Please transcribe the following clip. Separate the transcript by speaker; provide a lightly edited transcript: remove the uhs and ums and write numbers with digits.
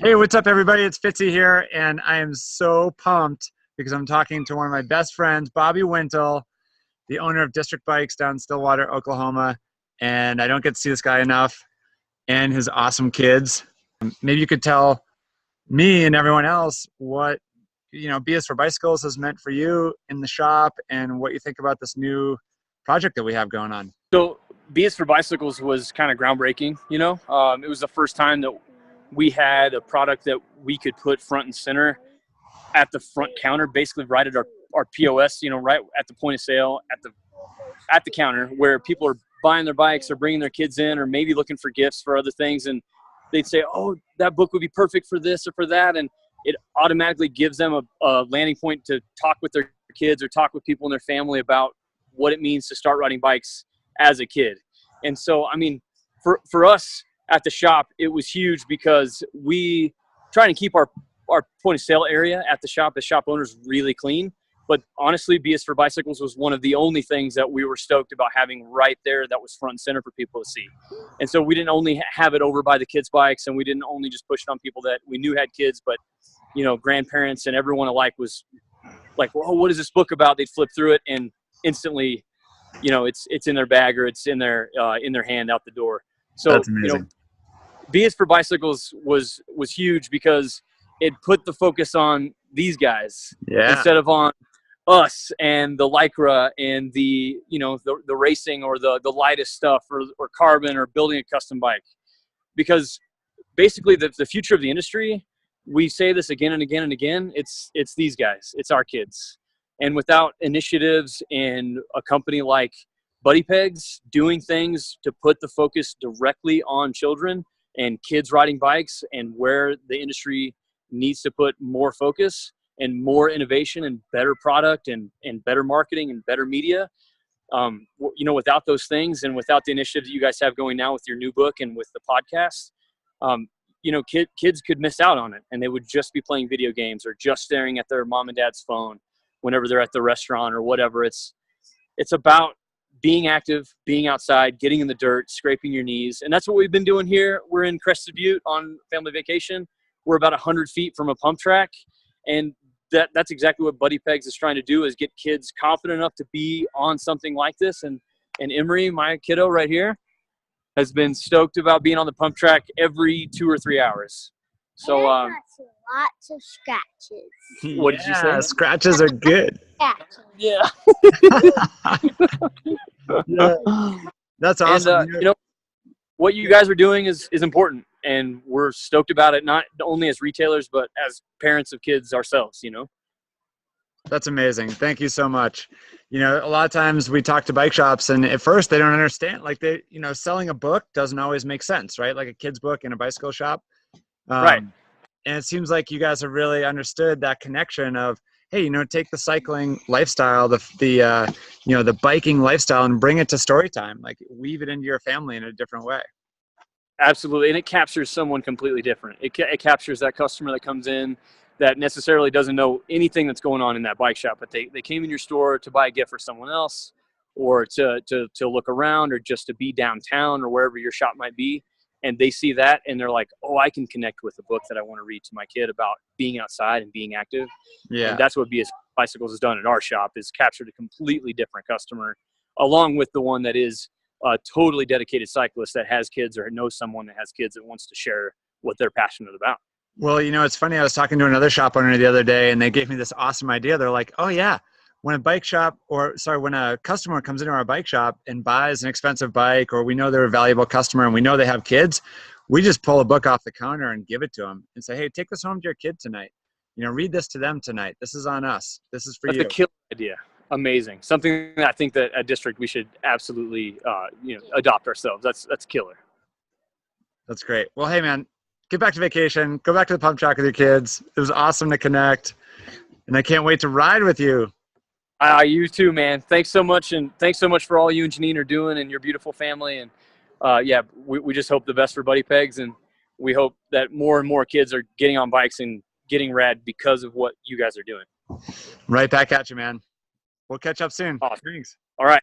Speaker 1: Hey, what's up, everybody? It's Fitzy here, and I am so pumped because I'm talking to one of my best friends, Bobby Wintle, the owner of District Bikes down in Stillwater, Oklahoma. And I don't get to see this guy enough, and his awesome kids. Maybe you could tell me and everyone else what, BS for Bicycles has meant for you in the shop and what you think about this new project that we have going on.
Speaker 2: So BS for Bicycles was kind of groundbreaking, It was the first time that we had a product that we could put front and center at the front counter, basically right at our POS, right at the point of sale, at the counter where people are buying their bikes or bringing their kids in or maybe looking for gifts for other things. And they'd say, oh, that book would be perfect for this or for that. And it automatically gives them a landing point to talk with their kids or talk with people in their family about what it means to start riding bikes as a kid. And so, for us at the shop, it was huge because we trying to keep our point of sale area at the shop owners really clean. But honestly, BS for Bicycles was one of the only things that we were stoked about having right there that was front and center for people to see. And so we didn't only have it over by the kids' bikes, and we didn't only just push it on people that we knew had kids, but grandparents and everyone alike was like, well, what is this book about? They'd flip through it and instantly, it's in their bag or it's in their hand out the door. So
Speaker 1: that's amazing.
Speaker 2: BS for Bicycles was huge because it put the focus on these guys instead of on us and the Lycra and the racing or the lightest stuff or carbon or building a custom bike. Because basically the future of the industry, we say this again and again and again, it's these guys, it's our kids. And without initiatives in a company like Buddy Pegs doing things to put the focus directly on children and kids riding bikes and where the industry needs to put more focus and more innovation and better product and better marketing and better media, without those things and without the initiative that you guys have going now with your new book and with the podcast, kids could miss out on it and they would just be playing video games or just staring at their mom and dad's phone whenever they're at the restaurant or whatever. It's about being active, being outside, getting in the dirt, scraping your knees. And that's what we've been doing here. We're in Crested Butte on family vacation. We're about 100 feet from a pump track. And that's exactly what Buddy Pegs is trying to do, is get kids confident enough to be on something like this. And Emery, my kiddo right here, has been stoked about being on the pump track every 2 or 3 hours. So
Speaker 3: lots of scratches.
Speaker 2: What did you say?
Speaker 1: Scratches are good.
Speaker 2: Yeah.
Speaker 1: Yeah. That's awesome.
Speaker 2: And, what you guys are doing is important, and we're stoked about it, not only as retailers, but as parents of kids ourselves,
Speaker 1: That's amazing. Thank you so much. A lot of times we talk to bike shops and at first they don't understand, like selling a book doesn't always make sense, right? Like a kid's book in a bicycle shop.
Speaker 2: Right.
Speaker 1: And it seems like you guys have really understood that connection of, hey, take the cycling lifestyle, the biking lifestyle and bring it to story time, like weave it into your family in a different way.
Speaker 2: Absolutely. And it captures someone completely different. It captures that customer that comes in that necessarily doesn't know anything that's going on in that bike shop, but they came in your store to buy a gift for someone else or to look around or just to be downtown or wherever your shop might be. And they see that and they're like, oh, I can connect with a book that I want to read to my kid about being outside and being active. Yeah. And that's what BS Bicycles has done at our shop, is captured a completely different customer along with the one that is a totally dedicated cyclist that has kids or knows someone that has kids that wants to share what they're passionate about.
Speaker 1: Well, it's funny. I was talking to another shop owner the other day and they gave me this awesome idea. They're like, oh yeah, when a customer comes into our bike shop and buys an expensive bike, or we know they're a valuable customer and we know they have kids, we just pull a book off the counter and give it to them and say, hey, take this home to your kid tonight. Read this to them tonight. This is on us. This is for you.
Speaker 2: That's a killer idea. Amazing. Something that I think that at District we should absolutely, adopt ourselves. That's killer.
Speaker 1: That's great. Well, hey man, get back to vacation. Go back to the pump track with your kids. It was awesome to connect, and I can't wait to ride with you.
Speaker 2: You too, man. Thanks so much, and thanks so much for all you and Janine are doing and your beautiful family. And we just hope the best for Buddy Pegs, and we hope that more and more kids are getting on bikes and getting rad because of what you guys are doing.
Speaker 1: Right back at you, man. We'll catch up soon.
Speaker 2: Awesome.
Speaker 1: Thanks.
Speaker 2: All right.